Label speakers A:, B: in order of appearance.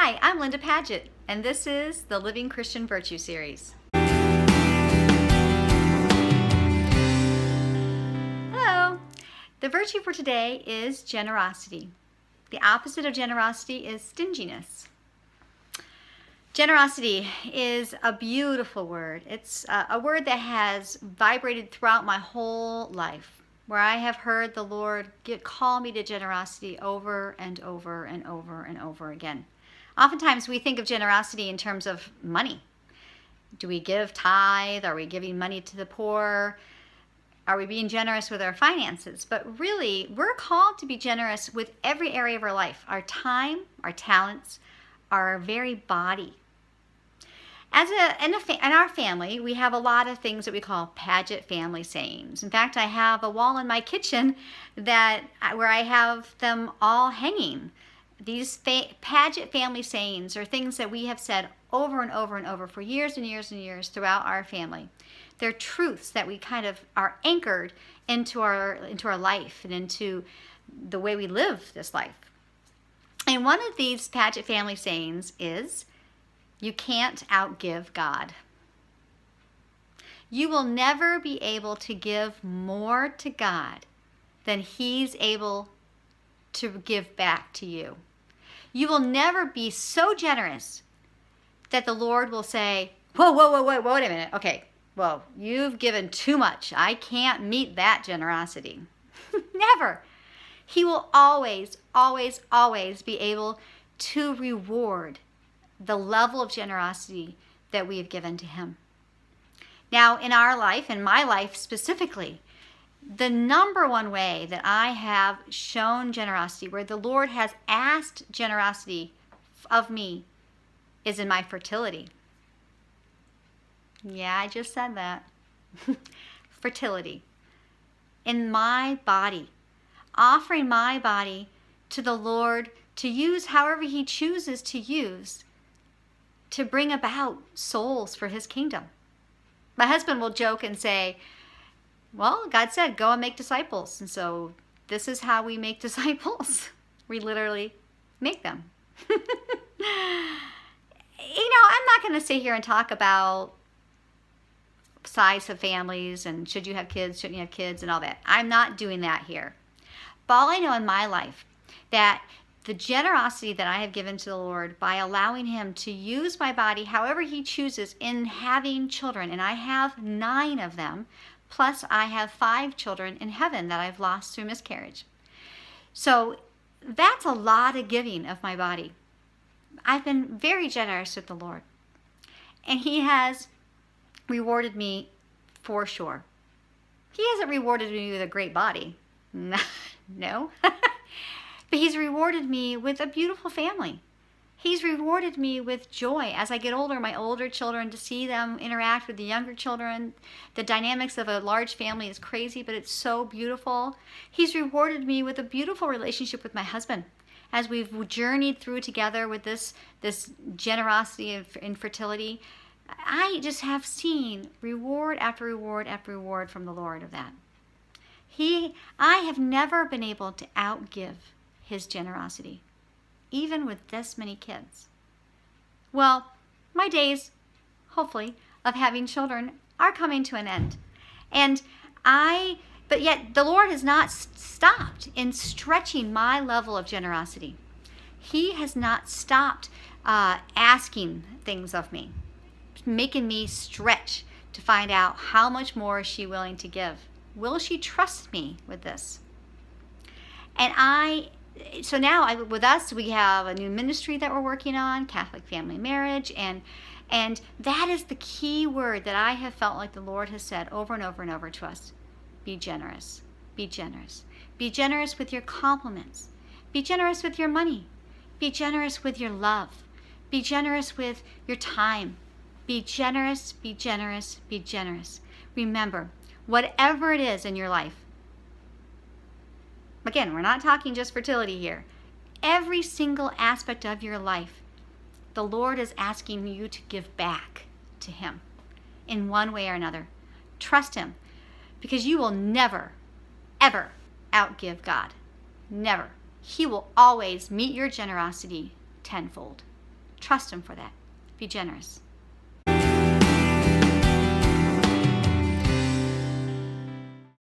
A: Hi, I'm Linda Paget, and this is the Living Christian Virtue Series. Hello. The virtue for today is generosity. The opposite of generosity is stinginess. Generosity is a beautiful word. It's a word that has vibrated throughout my whole life, where I have heard the Lord call me to generosity over and over and over and over again. Oftentimes we think of generosity in terms of money. Do we give tithe? Are we giving money to the poor? Are we being generous with our finances? But really, we're called to be generous with every area of our life, our time, our talents, our very body. In our family, we have a lot of things that we call Padgett family sayings. In fact, I have a wall in my kitchen where I have them all hanging. These Padgett family sayings are things that we have said over and over and over for years and years and years throughout our family. They're truths that we kind of are anchored into our life and into the way we live this life. And one of these Padgett family sayings is, you can't outgive God. You will never be able to give more to God than He's able to give back to you. You will never be so generous that the Lord will say, wait a minute. Okay, well, you've given too much. I can't meet that generosity. Never. He will always, always, always be able to reward the level of generosity that we have given to Him. Now, in our life, in my life specifically, the number one way that I have shown generosity, where the Lord has asked generosity of me, is in my fertility. Yeah, I just said that. Fertility. In my body. Offering my body to the Lord to use however He chooses to use to bring about souls for His kingdom. My husband will joke and say, well, God said, go and make disciples. And so this is how we make disciples. We literally make them. I'm not going to sit here and talk about size of families and should you have kids, shouldn't you have kids, and all that. I'm not doing that here. But all I know in my life, that the generosity that I have given to the Lord by allowing Him to use my body however He chooses in having children, and I have 9 of them, plus I have 5 children in heaven that I've lost through miscarriage. So that's a lot of giving of my body. I've been very generous with the Lord, and He has rewarded me for sure. He hasn't rewarded me with a great body. No. But He's rewarded me with a beautiful family. He's rewarded me with joy as I get older, my older children, to see them interact with the younger children. The dynamics of a large family is crazy, but it's so beautiful. He's rewarded me with a beautiful relationship with my husband as we've journeyed through together with this generosity and infertility. I just have seen reward after reward after reward from the Lord of that. I have never been able to outgive His generosity, even with this many kids. Well, my days, hopefully, of having children are coming to an end. But yet the Lord has not stopped in stretching my level of generosity. He has not stopped asking things of me, making me stretch to find out how much more is she willing to give. Will she trust me with this? So now with us, we have a new ministry that we're working on, Catholic Family Marriage, and that is the key word that I have felt like the Lord has said over and over and over to us. Be generous. Be generous. Be generous with your compliments. Be generous with your money. Be generous with your love. Be generous with your time. Be generous, be generous, be generous. Remember, whatever it is in your life, again, we're not talking just fertility here. Every single aspect of your life, the Lord is asking you to give back to Him in one way or another. Trust Him, because you will never, ever outgive God. Never. He will always meet your generosity tenfold. Trust Him for that. Be generous.